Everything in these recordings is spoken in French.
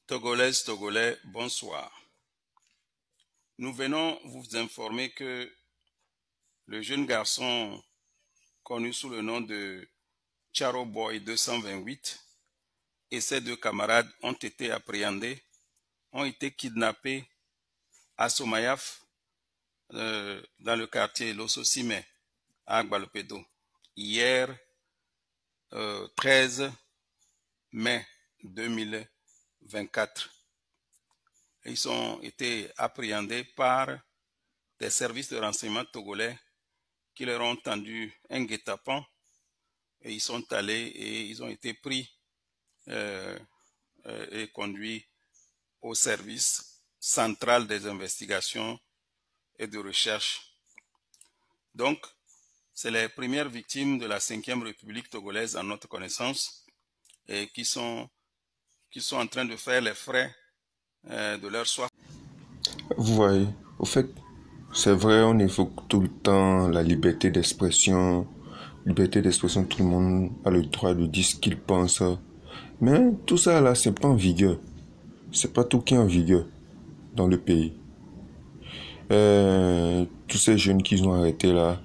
Togolaises, Togolais, bonsoir. Nous venons vous informer que le jeune garçon connu sous le nom de Charo Boy 228 et ses deux camarades ont été appréhendés, ont été kidnappés à Somayaf, dans le quartier Losso-Simé, à Agbalopédo, hier 13 mai 2024. Ils ont été appréhendés par des services de renseignement togolais qui leur ont tendu un guet-apens et ils sont allés et ils ont été pris et conduits au service central des investigations et de recherche. Donc, c'est les premières victimes de la 5e République togolaise à notre connaissance et qui sont en train de faire les frais de leur soif. Vous voyez, au fait, c'est vrai, on évoque tout le temps la liberté d'expression. Liberté d'expression, tout le monde a le droit de dire ce qu'il pense. Mais tout ça là, c'est pas en vigueur. C'est pas tout qui est en vigueur dans le pays. Tous ces jeunes qu'ils ont arrêtés là,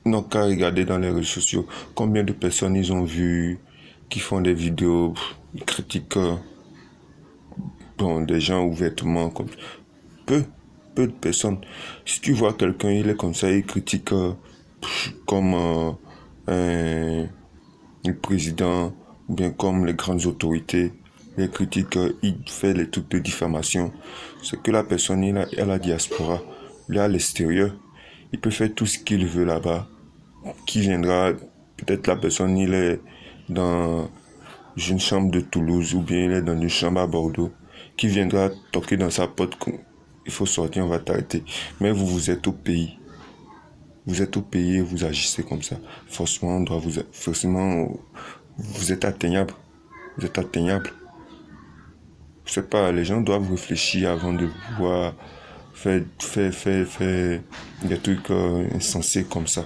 n'ont qu'à regarder dans les réseaux sociaux combien de personnes ils ont vu qui font des vidéos, ils critiquent des gens ouvertement. Comme peu de personnes. Si tu vois quelqu'un, il est comme ça, il critique comme le président, ou bien comme les grandes autorités, il critique, il fait les trucs de diffamation. C'est que la personne, il est à la diaspora, il est à l'extérieur, il peut faire tout ce qu'il veut là-bas. Qui viendra, peut-être la personne, il est dans une chambre de Toulouse, ou bien il est dans une chambre à Bordeaux, qui viendra toquer dans sa porte, il faut sortir, on va t'arrêter. Mais vous êtes au pays. Vous êtes au pays et vous agissez comme ça. Forcément, vous êtes atteignable. Vous êtes atteignable. Je sais pas, les gens doivent réfléchir avant de pouvoir faire des trucs insensés comme ça.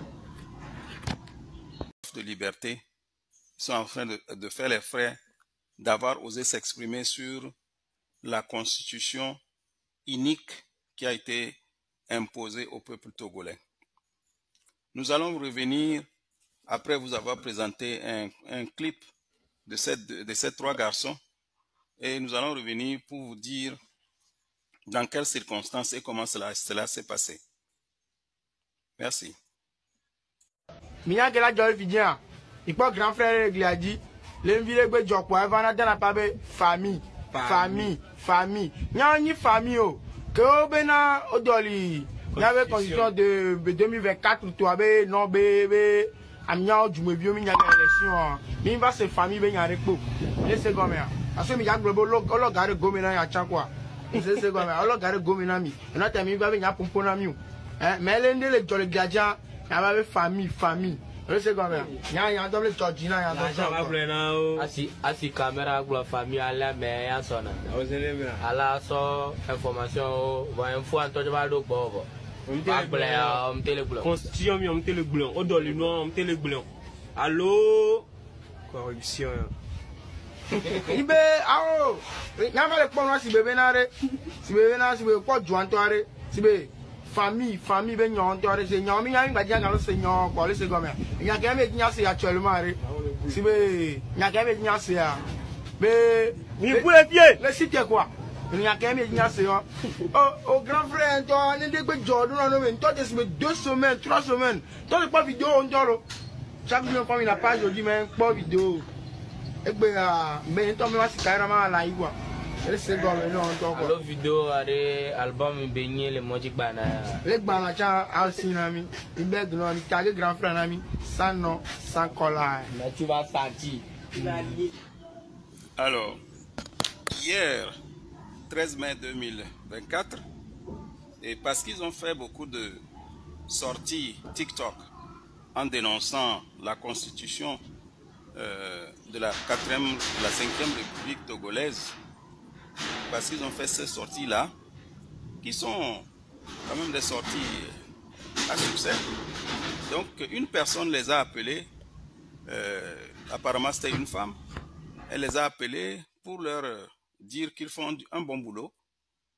De liberté, ils sont en train de faire les frais d'avoir osé s'exprimer sur la constitution unique qui a été imposée au peuple togolais. Nous allons revenir, après vous avoir présenté un clip de ces trois garçons, et nous allons revenir pour vous dire dans quelles circonstances et comment cela s'est passé. Merci. Miya gela jol vidien il pas grand frère il a dit l'envie gbe joko evana dans la pabe famille nya ni famille o que o bena odoli nya be constitution de 2024 to abe non be amia ojumebio mi nya élection mi va se famille be nya repo laissez gomme aso mi ya globo lo gare gomme na ya chankwa laissez gomme lo gare gomme na mi na temi va be nya pompo na mi mais l'ende le jol gadian ya ba be famille laissez gomme nya double georgina ya do asi caméra glo famille ala mais ya sona ala so information va info anto ba do gbo constitution mi on télé blanc o doli no on télé blanc allo corruption ibe awo nya va le pono si bebe na si be ko juan to are si be famille be nyon to are se nyon mi nya ngba dia ga lo se nyon ko le se go me nya ga me nya se actuellement are si be nya ga me nya se a be mi pour les pieds le site quoi nya ga me nya se o grand frère to ni de gbe jodo no me to de se 2 semaines 3 semaines to le pas vidéo on dolo chaque jour comme il a pas aujourd'hui mais pas vidéo egbe a me to me wa si kaira ma la igwa laissez gomme no on to ko lo vidéo are album benye le moji bana le gbana cha alsinami ibe gno ni kage grand frère nami sans nom sans colère mais tu vas sentir. Alors, hier 13 mai 2024, et parce qu'ils ont fait beaucoup de sorties TikTok en dénonçant la constitution de la 5e République togolaise, parce qu'ils ont fait ces sorties-là, qui sont quand même des sorties à succès. Donc, une personne les a appelés, apparemment c'était une femme, elle les a appelés pour leur dire qu'ils font un bon boulot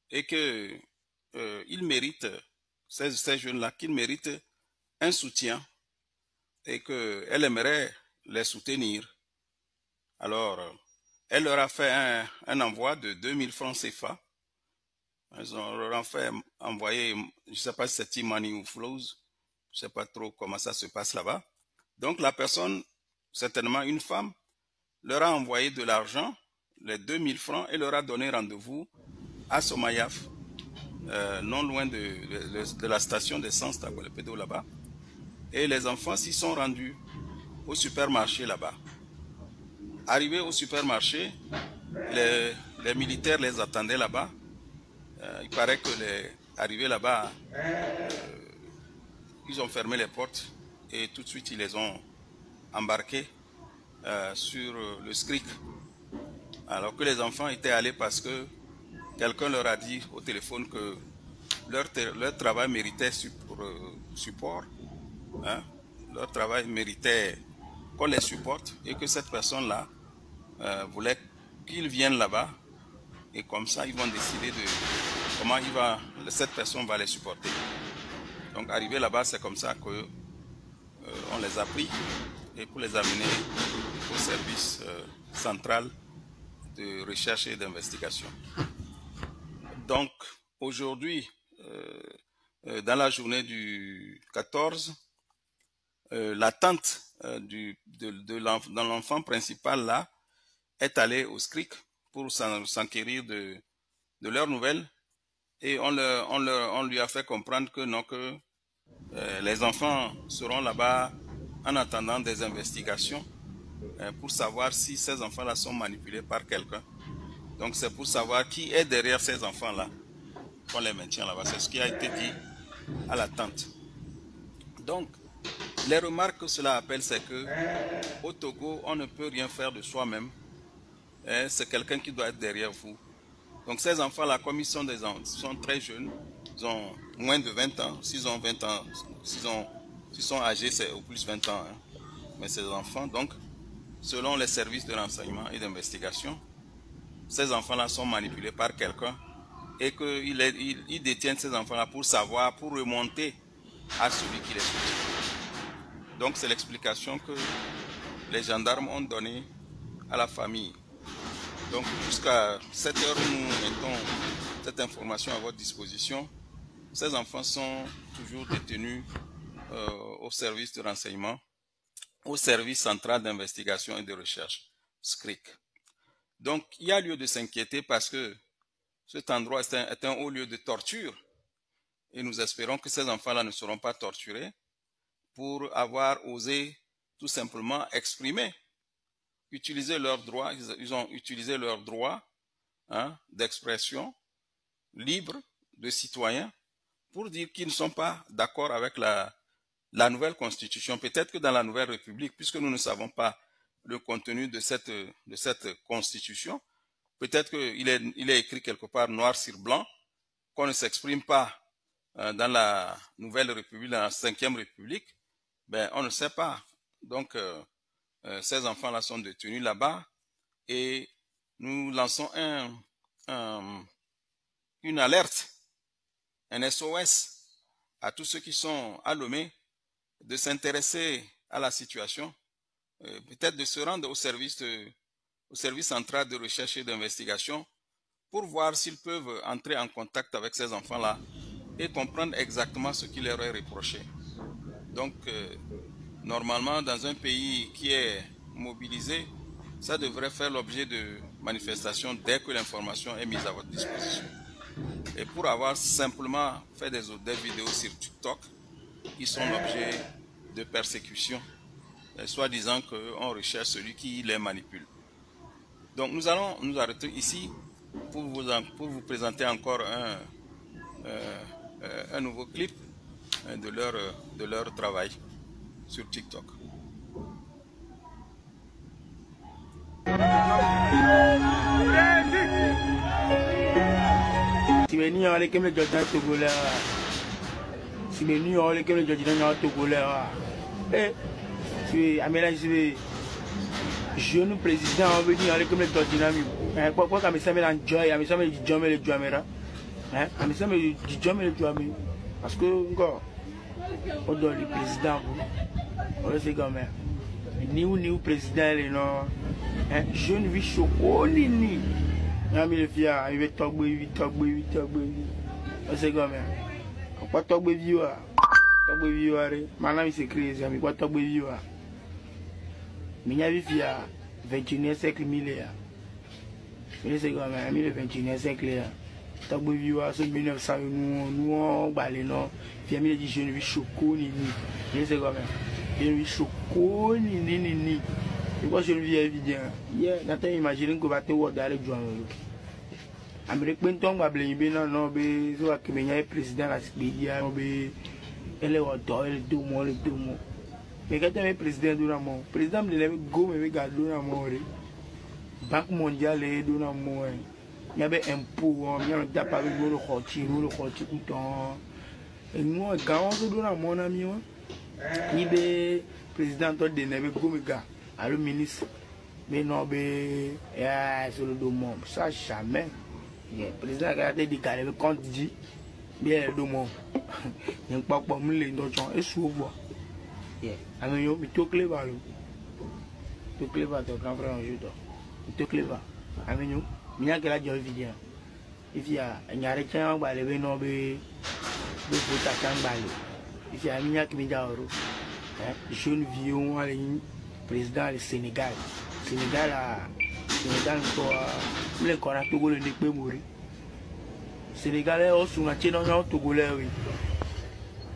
et que ils méritent, ces jeunes-là, qu'ils méritent un soutien et qu'elle aimerait les soutenir. Alors, elle leur a fait un envoi de 2000 francs CFA. Ils leur ont fait envoyer, je ne sais pas si c'est T-Money ou Flows, je ne sais pas trop comment ça se passe là-bas. Donc la personne, certainement une femme, leur a envoyé de l'argent, les 2000 francs, et leur a donné rendez-vous à Somayaf, non loin de la station d'essence d'Agualepedo là-bas. Et les enfants s'y sont rendus au supermarché là-bas. Arrivés au supermarché, les militaires les attendaient là-bas. Il paraît que arrivés là-bas, ils ont fermé les portes et tout de suite ils les ont embarqués sur le SCRIC. Alors que les enfants étaient allés parce que quelqu'un leur a dit au téléphone que leur travail méritait support. Hein? Leur travail méritait qu'on les supporte et que cette personne-là voulait qu'ils viennent là-bas et comme ça ils vont décider de comment cette personne va les supporter. Donc arrivé là-bas, c'est comme ça que on les a pris et pour les amener au service central de recherche et d'investigation. Donc aujourd'hui, dans la journée du 14, l'attente de l'enfant principal là est allée au SCRIC pour s'enquérir de leurs nouvelles et on lui a fait comprendre que non, que les enfants seront là-bas en attendant des investigations pour savoir si ces enfants-là sont manipulés par quelqu'un. Donc c'est pour savoir qui est derrière ces enfants-là qu'on les maintient là-bas. C'est ce qui a été dit à l'attente. Donc, les remarques que cela appelle, c'est que au Togo, on ne peut rien faire de soi-même. C'est quelqu'un qui doit être derrière vous. Donc ces enfants-là, comme ils sont sont très jeunes, ils ont moins de 20 ans. S'ils ont 20 ans, s'ils sont âgés, c'est au plus 20 ans. Hein. Mais ces enfants, donc, selon les services de renseignement et d'investigation, ces enfants-là sont manipulés par quelqu'un et qu'ils détiennent ces enfants-là pour savoir, pour remonter à celui qui les soutient. Donc c'est l'explication que les gendarmes ont donnée à la famille. Donc jusqu'à 7 heures, nous mettons cette information à votre disposition. Ces enfants sont toujours détenus au service de renseignement, au service central d'investigation et de recherche, SCRIC. Donc il y a lieu de s'inquiéter parce que cet endroit est un haut lieu de torture et nous espérons que ces enfants-là ne seront pas torturés pour avoir osé tout simplement exprimer, utiliser leurs droits. Ils ont utilisé leurs droits d'expression libre de citoyens pour dire qu'ils ne sont pas d'accord avec la nouvelle constitution. Peut-être que dans la nouvelle république, puisque nous ne savons pas le contenu de cette constitution, peut-être qu'il est écrit quelque part noir sur blanc qu'on ne s'exprime pas dans la nouvelle république, dans la 5e république. Ben, on ne sait pas. Donc, ces enfants-là sont détenus là-bas et nous lançons une alerte, un SOS à tous ceux qui sont à Lomé de s'intéresser à la situation, peut-être de se rendre au service central de recherche et d'investigation pour voir s'ils peuvent entrer en contact avec ces enfants-là et comprendre exactement ce qui leur est reproché. Donc, normalement, dans un pays qui est mobilisé, ça devrait faire l'objet de manifestations dès que l'information est mise à votre disposition. Et pour avoir simplement fait des vidéos sur TikTok, qui sont l'objet de persécutions, soit disant qu'on recherche celui qui les manipule. Donc nous allons nous arrêter ici pour vous présenter encore un nouveau clip de leur travail sur TikTok. jeune président on veut dire comme le dynamique quoi comme ça me enjoy ami ça me jomé le jamera ami ça me jomé le jamé parce que encore on doit le président on sait quand même ni président les non jeune vie chaud ni ami le fia il veut togbo on sait quand même quoi togbo viwa maintenant il s'écrit ami quoi togbo viwa Minya vivia 21e siècle millénaire. Mais c'est quand même le 21e siècle. T'as beau vivre en 1900 nous on balé non. Puis il dit je ne vis choco ni. Mais c'est quand même je ne vis choco ni. Et moi je ne vis évident. Hier, n'attends imaginer que va te voir dans le joint. Amérique penton va blâmer non be so que Minya président la Sibéria be elle est au dos elle deux mois. Mais quand tu es président de la président de la Go, mais regarde de la Banque mondiale est de la il y avait un impôt, il y a un tap avec le rôti tout le temps. Et nous, quand on se donne à mon ami, il est président de la Go, mais gars, le ministre, mais non, mais sur le domaine, ça jamais. Le président qui a été déclaré, quand il dit, bien le domaine, il n'y a pas de les gens, et souvent. Ami yo mi to clever ton grand frère un jour mi to clever ami yo mi a que la joie vidéo il y a nyare tiens ba le no be ta tiens ba le il y a mi a que mi da oro jeune vieux on a président du Sénégal ko le kora Togo le ne pe mourir Sénégalais au sous na tino na Togolais oui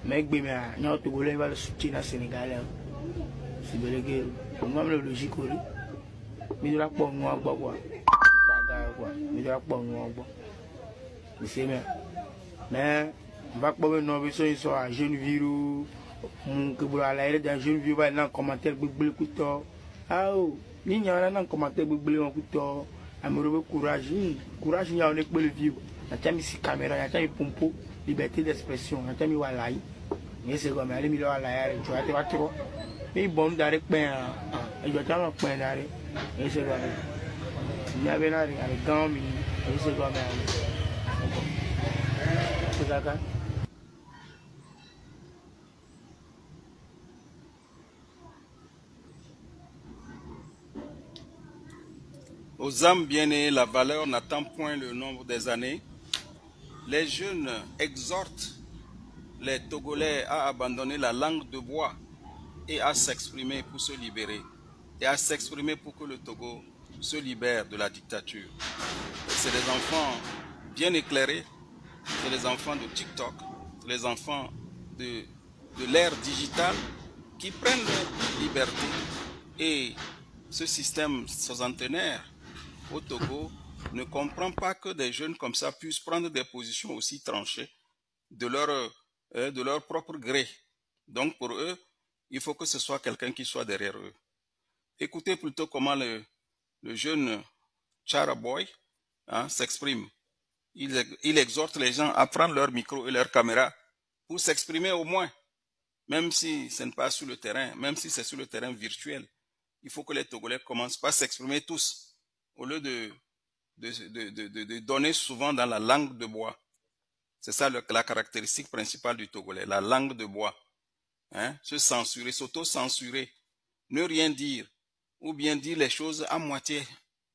mais bien non Togolais va le soutien Sénégalais c'est délégué pour moi le logique mais il a pas moi quoi mais il a pas moi c'est mais on va pas non besoin ils sont jeune virou que pour aller dans jeune vieux va dans commentaire bouble couteau ah ni n'y a dans commentaire bouble un couteau amoureux courage il y a on est pour le vivre la tami si caméra la tami pompo liberté d'expression la tami walai mais c'est comme aller milo walai tu as te va trop mais bon d'aller pain et je t'en pain d'aller et c'est comme il y avait là avec gants mais c'est comme c'est ça quand Aux âmes bien-nées, la valeur n'attend point le nombre des années. Les jeunes exhortent les Togolais à abandonner la langue de bois et à s'exprimer pour se libérer et à s'exprimer pour que le Togo se libère de la dictature. C'est des enfants bien éclairés, c'est les enfants de TikTok, les enfants de l'ère digitale qui prennent leur liberté. Et ce système soixantenaire au Togo ne comprend pas que des jeunes comme ça puissent prendre des positions aussi tranchées de leur propre gré. Donc pour eux, il faut que ce soit quelqu'un qui soit derrière eux. Écoutez plutôt comment le jeune Charaboy s'exprime. Il exhorte les gens à prendre leur micro et leur caméra pour s'exprimer au moins, même si ce n'est pas sur le terrain, même si c'est sur le terrain virtuel. Il faut que les Togolais commencent par s'exprimer tous, au lieu de donner souvent dans la langue de bois. C'est ça la caractéristique principale du Togolais, la langue de bois. Se censurer, s'auto-censurer, ne rien dire, ou bien dire les choses à moitié,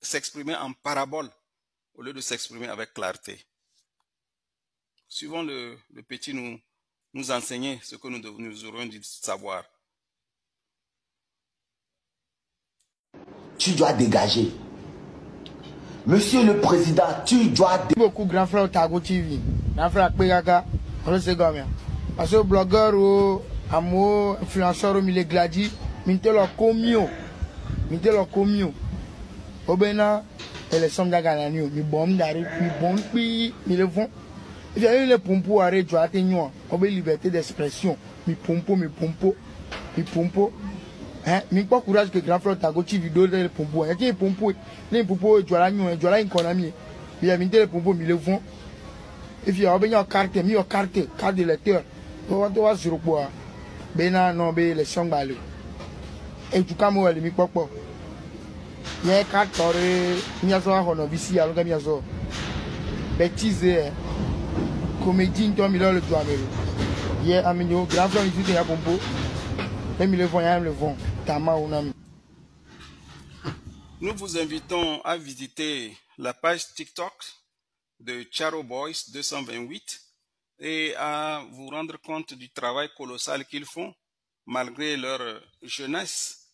s'exprimer en parabole, au lieu de s'exprimer avec clarté. Suivons le petit nous enseigner ce que nous aurions dû savoir. Tu dois dégager. Monsieur le Président, tu dois dégager. Beaucoup grand frère Tago TV. Grand frère Pegaka, on le sait quand même. Parce que blogueur ou amo influenceur ou mille gladi, minte leur comio. Obena, élection d'Aganani, mi bombe d'arrêt, mi bombe, mi le font. Il y a eu les pompos arrêt, tu as atteigné, on veut liberté d'expression. Mi pompo. Mi pas courage que grand frère Tago TV vidéo les pompos. Il y a des pompos, les pompos, tu as la économie. Il y a mis les pompos, mi le font. Et puis, il y a une carte de lecteur. On va sur le bois. Ben non, ben les sons balés. Et tu as moi, les mi-pop. Il y a 4 heures, il y a ça, on a vu ici, alors qu'il y a ça. Bêtise, comédie, toi, il a le doigt, mais il y a un million, grand frère, il dit, il y a bon beau. Même le vent, il le vent. Tama, on a. Nous vous invitons à visiter la page TikTok de Charo Boys 228 et à vous rendre compte du travail colossal qu'ils font malgré leur jeunesse.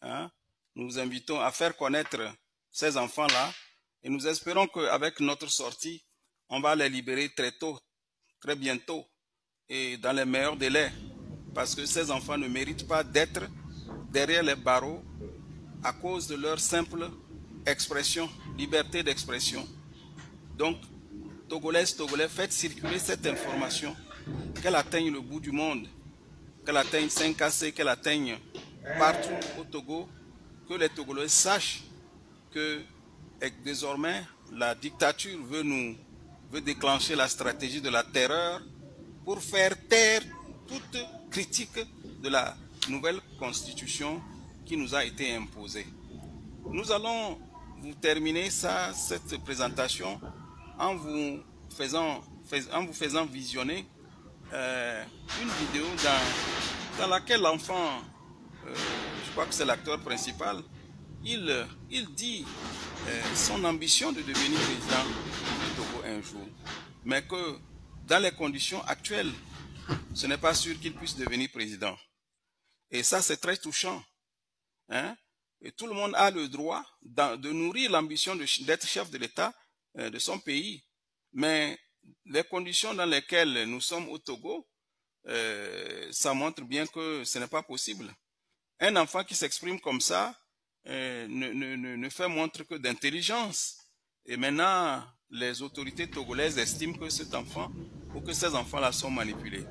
Hein? Nous vous invitons à faire connaître ces enfants-là et nous espérons qu'avec notre sortie, on va les libérer très tôt, très bientôt et dans les meilleurs délais parce que ces enfants ne méritent pas d'être derrière les barreaux à cause de leur simple expression, liberté d'expression. Donc, Togolaises, Togolais, faites circuler cette information, qu'elle atteigne le bout du monde, qu'elle atteigne 5KC, qu'elle atteigne partout au Togo, que les Togolais sachent que désormais la dictature veut déclencher la stratégie de la terreur pour faire taire toute critique de la nouvelle constitution qui nous a été imposée. Nous allons vous terminer cette présentation en vous faisant visionner une vidéo dans laquelle l'enfant, je crois que c'est l'acteur principal, il dit son ambition de devenir président du Togo un jour, mais que dans les conditions actuelles, ce n'est pas sûr qu'il puisse devenir président. Et ça, c'est très touchant. Hein? Et tout le monde a le droit de nourrir l'ambition d'être chef de l'État de son pays. Mais les conditions dans lesquelles nous sommes au Togo, ça montre bien que ce n'est pas possible. Un enfant qui s'exprime comme ça ne fait montre que d'intelligence. Et maintenant, les autorités togolaises estiment que cet enfant ou que ces enfants-là sont manipulés.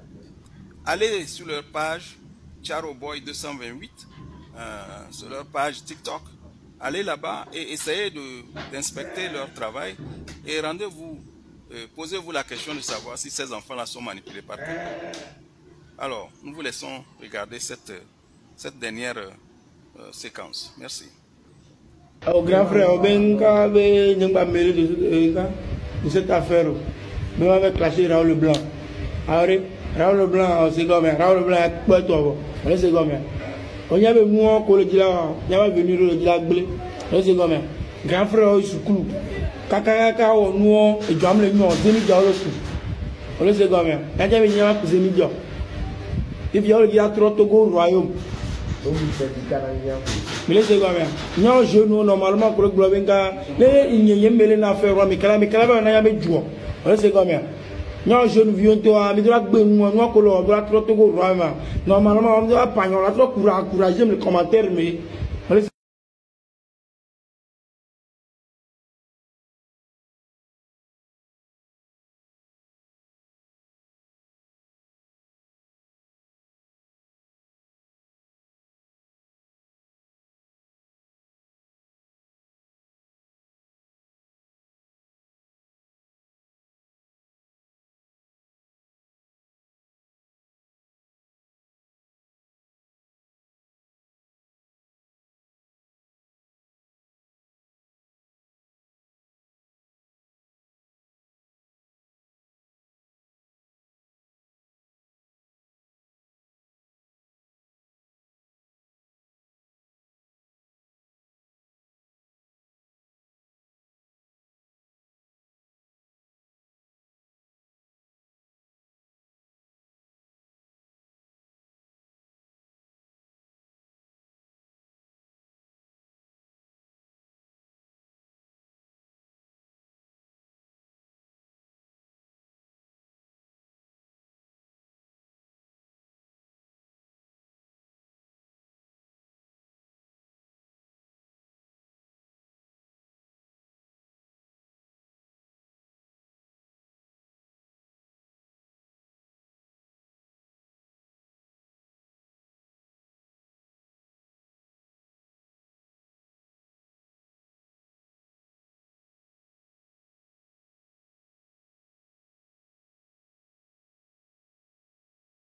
Allez sur leur page Charo Boy 228, sur leur page TikTok. Allez là-bas et essayez d'inspecter leur travail et posez-vous la question de savoir si ces enfants-là sont manipulés par quelqu'un. Alors, nous vous laissons regarder cette dernière séquence. Merci. Au grand frère, de cette affaire, nous avons classé Raoul Leblanc. Raoul Leblanc, c'est comme Raoul Leblanc, c'est comme on y avait moi qu'on le dit là, il y avait venu le dit là, c'est comme grand frère, il se cloue. Kaka, on nous, et tu as mis le nom, Zémidia, on le sait comme quand il y avait une yama pour Zémidia. Et puis il y a trop Togo royaume. Mais c'est comme nous, nous, normalement, pour le Globenga, il y a une belle affaire, mais quand même, on a mis joie. On sait comme non, je ne viens pas, mais de la normalement, on doit trop royaume. Normalement, on doit pas, on doit courager les commentaires, mais